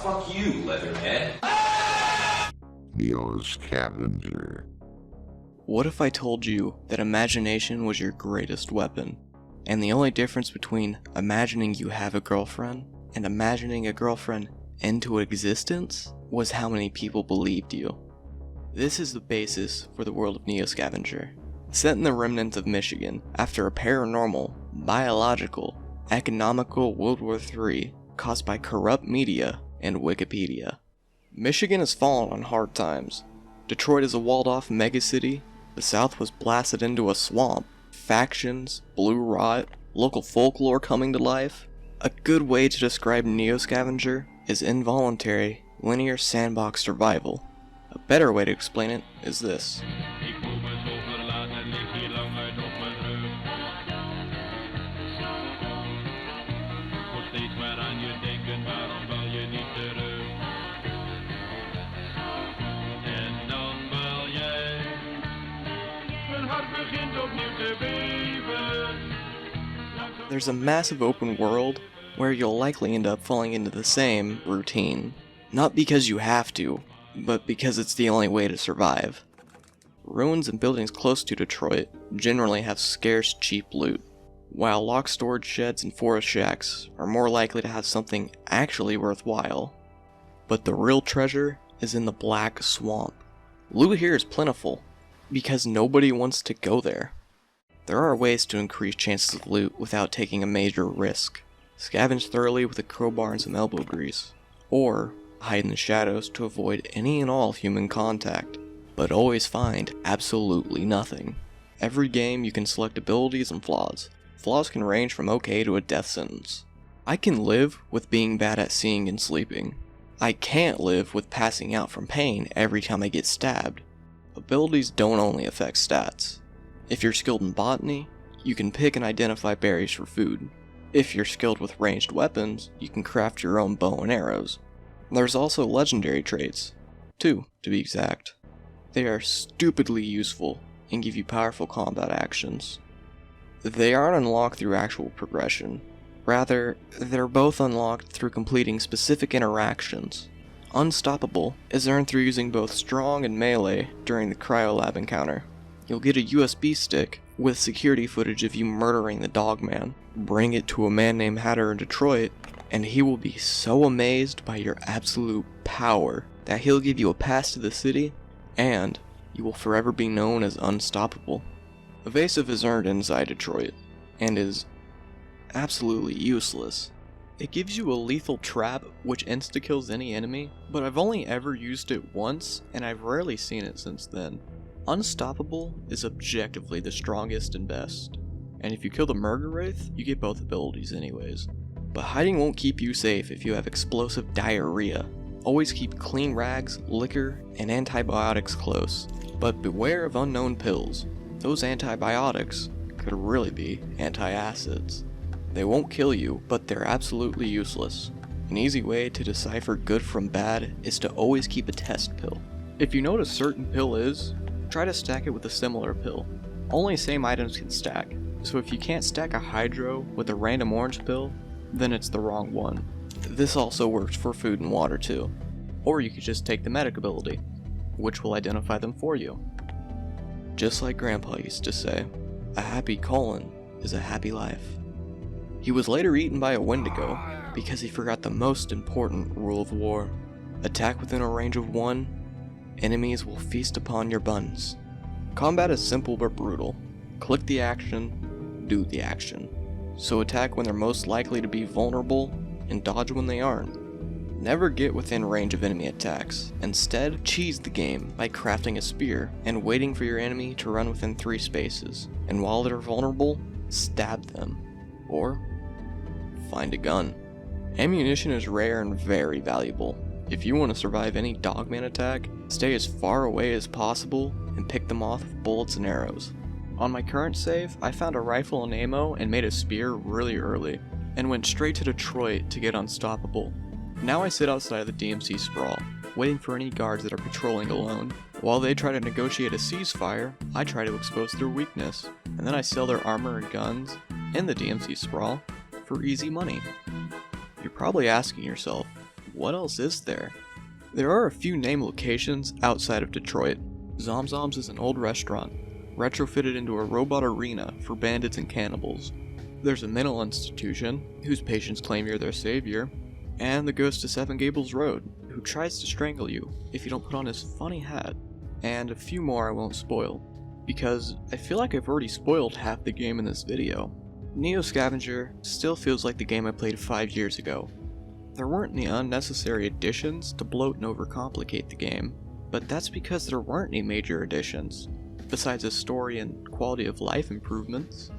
Fuck you, Leatherhead. NEO Scavenger. What if I told you that imagination was your greatest weapon, and the only difference between imagining you have a girlfriend and imagining a girlfriend into existence was how many people believed you? This is the basis for the world of NEO Scavenger. Set in the remnants of Michigan after a paranormal, biological, economical World War III caused by corrupt media and Wikipedia. Michigan has fallen on hard times. Detroit is a walled-off megacity. The South was blasted into a swamp. Factions, blue rot, local folklore coming to life. A good way to describe NEO Scavenger is involuntary, linear sandbox survival. A better way to explain it is this. There's a massive open world where you'll likely end up falling into the same routine. Not because you have to, but because it's the only way to survive. Ruins and buildings close to Detroit generally have scarce, cheap loot, while locked storage sheds and forest shacks are more likely to have something actually worthwhile. But the real treasure is in the Black Swamp. Loot here is plentiful, because nobody wants to go there. There are ways to increase chances of loot without taking a major risk. Scavenge thoroughly with a crowbar and some elbow grease, or hide in the shadows to avoid any and all human contact, but always find absolutely nothing. Every game you can select abilities and flaws. Flaws can range from okay to a death sentence. I can live with being bad at seeing and sleeping. I can't live with passing out from pain every time I get stabbed. Abilities don't only affect stats. If you're skilled in botany, you can pick and identify berries for food. If you're skilled with ranged weapons, you can craft your own bow and arrows. There's also legendary traits, 2 to be exact. They are stupidly useful and give you powerful combat actions. They aren't unlocked through actual progression. Rather, they're both unlocked through completing specific interactions. Unstoppable is earned through using both strong and melee during the cryolab encounter. You'll get a USB stick with security footage of you murdering the Dogman. Bring it to a man named Hatter in Detroit, and he will be so amazed by your absolute power that he'll give you a pass to the city, and you will forever be known as unstoppable. Evasive is earned inside Detroit, and is absolutely useless. It gives you a lethal trap which insta-kills any enemy, but I've only ever used it once, and I've rarely seen it since then. Unstoppable is objectively the strongest and best, and if you kill the Murder Wraith, you get both abilities anyways. But hiding won't keep you safe if you have explosive diarrhea. Always keep clean rags, liquor, and antibiotics close, but beware of unknown pills. Those antibiotics could really be antacids. They won't kill you, but they're absolutely useless. An easy way to decipher good from bad is to always keep a test pill. If you know what a certain pill is, try to stack it with a similar pill. Only same items can stack, so if you can't stack a hydro with a random orange pill, then it's the wrong one. This also works for food and water too. Or you could just take the medic ability, which will identify them for you. Just like Grandpa used to say, a happy colon is a happy life. He was later eaten by a Wendigo because he forgot the most important rule of war. Attack within a range of 1, enemies will feast upon your buns. Combat is simple but brutal. Click the action, do the action. So attack when they're most likely to be vulnerable, and dodge when they aren't. Never get within range of enemy attacks. Instead, cheese the game by crafting a spear and waiting for your enemy to run within 3 spaces. And while they're vulnerable, stab them. Or find a gun. Ammunition is rare and very valuable. If you want to survive any Dogman attack, stay as far away as possible and pick them off with bullets and arrows. On my current save, I found a rifle and ammo and made a spear really early, and went straight to Detroit to get unstoppable. Now I sit outside of the DMC sprawl, waiting for any guards that are patrolling alone, While they try to negotiate a ceasefire, I try to expose their weakness, and then I sell their armor and guns, and the DMC sprawl, for easy money. You're probably asking yourself, what else is there? There are a few named locations outside of Detroit. Zomzoms is an old restaurant, retrofitted into a robot arena for bandits and cannibals. There's a mental institution, whose patients claim you're their savior, and the ghost of 7 Gables Road, who tries to strangle you if you don't put on his funny hat. And a few more I won't spoil, because I feel like I've already spoiled half the game in this video. NEO Scavenger still feels like the game I played 5 years ago. There weren't any unnecessary additions to bloat and overcomplicate the game, but that's because there weren't any major additions, besides a story and quality of life improvements.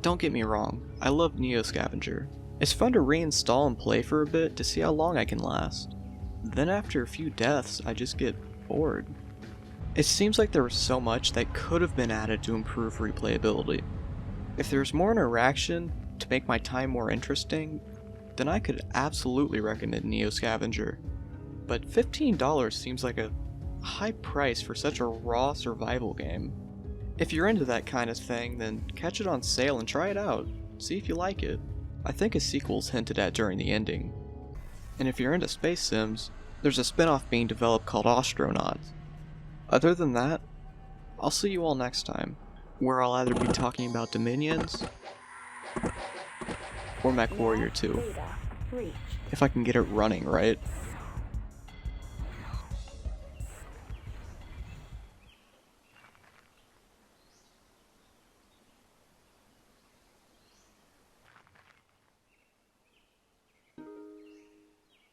Don't get me wrong, I love NEO Scavenger. It's fun to reinstall and play for a bit to see how long I can last. Then after a few deaths, I just get bored. It seems like there was so much that could have been added to improve replayability. If there was more interaction to make my time more interesting, then I could absolutely recommend NEO Scavenger. But $15 seems like a high price for such a raw survival game. If you're into that kind of thing, then catch it on sale and try it out. See if you like it. I think a sequel's hinted at during the ending. And if you're into space sims, there's a spin-off being developed called Astronauts. Other than that, I'll see you all next time, where I'll either be talking about Dominions or MechWarrior 2, if I can get it running right.